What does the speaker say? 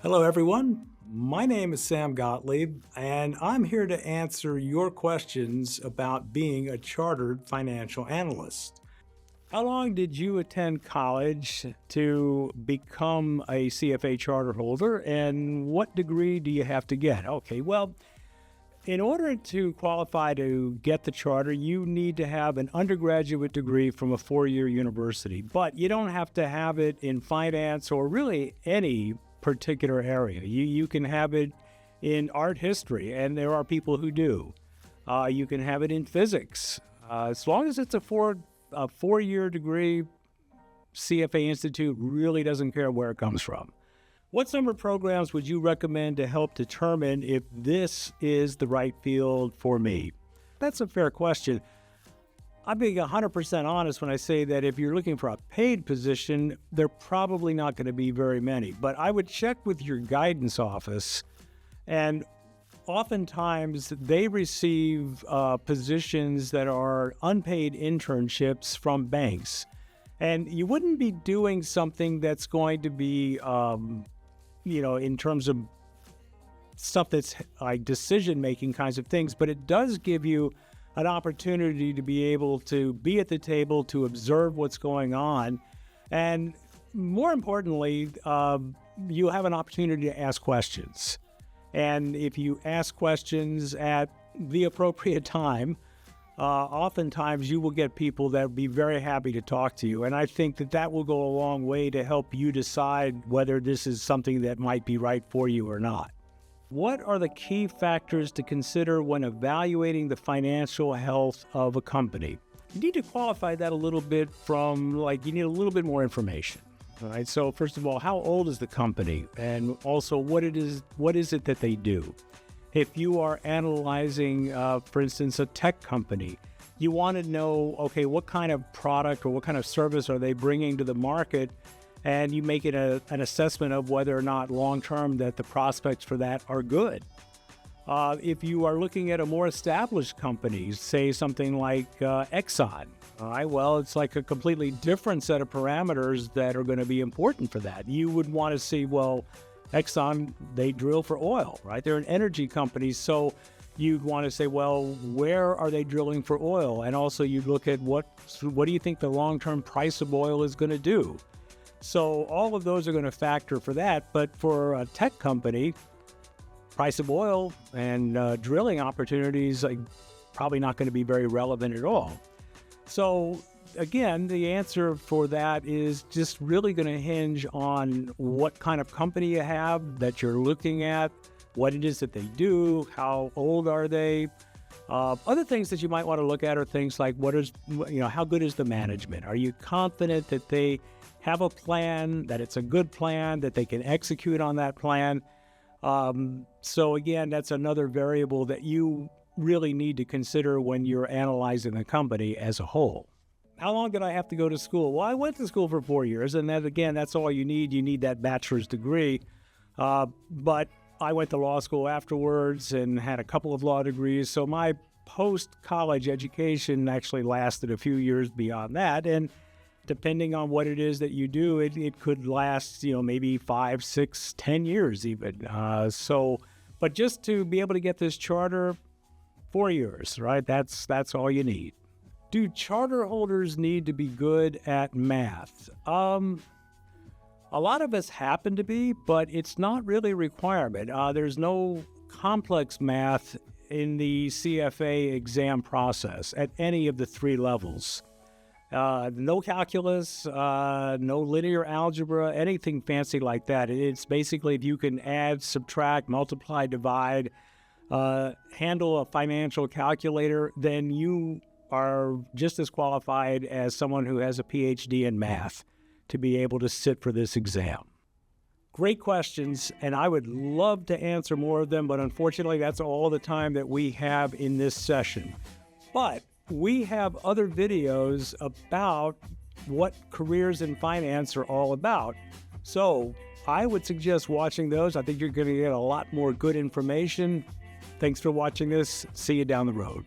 Hello, everyone. My name is Sam Gottlieb, and I'm here to answer your questions about being a chartered financial analyst. How long did you attend college to become a CFA charter holder, and what degree do you have to get? Okay, well, in order to qualify to get the charter, you need to have an undergraduate degree from a four-year university, but you don't have to have it in finance or really any particular area. You can have it in art history, and there are people who do. You can have it in physics. As long as it's a four-year degree, CFA Institute really doesn't care where it comes from. What summer programs would you recommend to help determine if this is the right field for me? That's a fair question. I'm being 100% honest when I say that if you're looking for a paid position, they're probably not going to be very many. But I would check with your guidance office, and oftentimes they receive positions that are unpaid internships from banks. And you wouldn't be doing something that's going to be in terms of stuff that's like decision-making kinds of things, but it does give you an opportunity to be able to be at the table, to observe what's going on, and more importantly, you have an opportunity to ask questions. And if you ask questions at the appropriate time, oftentimes you will get people that will be very happy to talk to you. And I think that will go a long way to help you decide whether this is something that might be right for you or not. What are the key factors to consider when evaluating the financial health of a company? You need to qualify that a little bit from, you need a little bit more information. All right. So first of all, how old is the company? And also what is it that they do? If you are analyzing, for instance, a tech company, you want to know, okay, what kind of product or what kind of service are they bringing to the market? And you make it an assessment of whether or not long-term that the prospects for that are good. If you are looking at a more established company, say something like Exxon, all right, well, it's like a completely different set of parameters that are going to be important for that. You would want to see, well, Exxon, they drill for oil, right? They're an energy company, so you'd want to say, well, where are they drilling for oil? And also you'd look at what do you think the long-term price of oil is going to do? So all of those are going to factor for that. But for a tech company, price of oil and drilling opportunities are probably not going to be very relevant at all. So again, the answer for that is just really going to hinge on what kind of company you have that you're looking at, what it is that they do, how old are they. Other things that you might want to look at are things like how good is the management? Are you confident that they have a plan, that it's a good plan, that they can execute on that plan? So again, that's another variable that you really need to consider when you're analyzing the company as a whole. How long did I have to go to school? Well, I went to school for 4 years, and that's all you need. You need that bachelor's degree. But I went to law school afterwards and had a couple of law degrees. So my post-college education actually lasted a few years beyond that. And depending on what it is that you do, it could last, maybe 5, 6, 10 years even. But just to be able to get this charter, 4 years, right? That's all you need. Do charter holders need to be good at math? A lot of us happen to be, but it's not really a requirement. There's no complex math in the CFA exam process at any of the three levels. No calculus, no linear algebra, anything fancy like that. It's basically if you can add, subtract, multiply, divide, handle a financial calculator, then you are just as qualified as someone who has a PhD in math to be able to sit for this exam. Great questions, and I would love to answer more of them, but unfortunately that's all the time that we have in this session. But we have other videos about what careers in finance are all about. So I would suggest watching those. I think you're going to get a lot more good information. Thanks for watching this. See you down the road.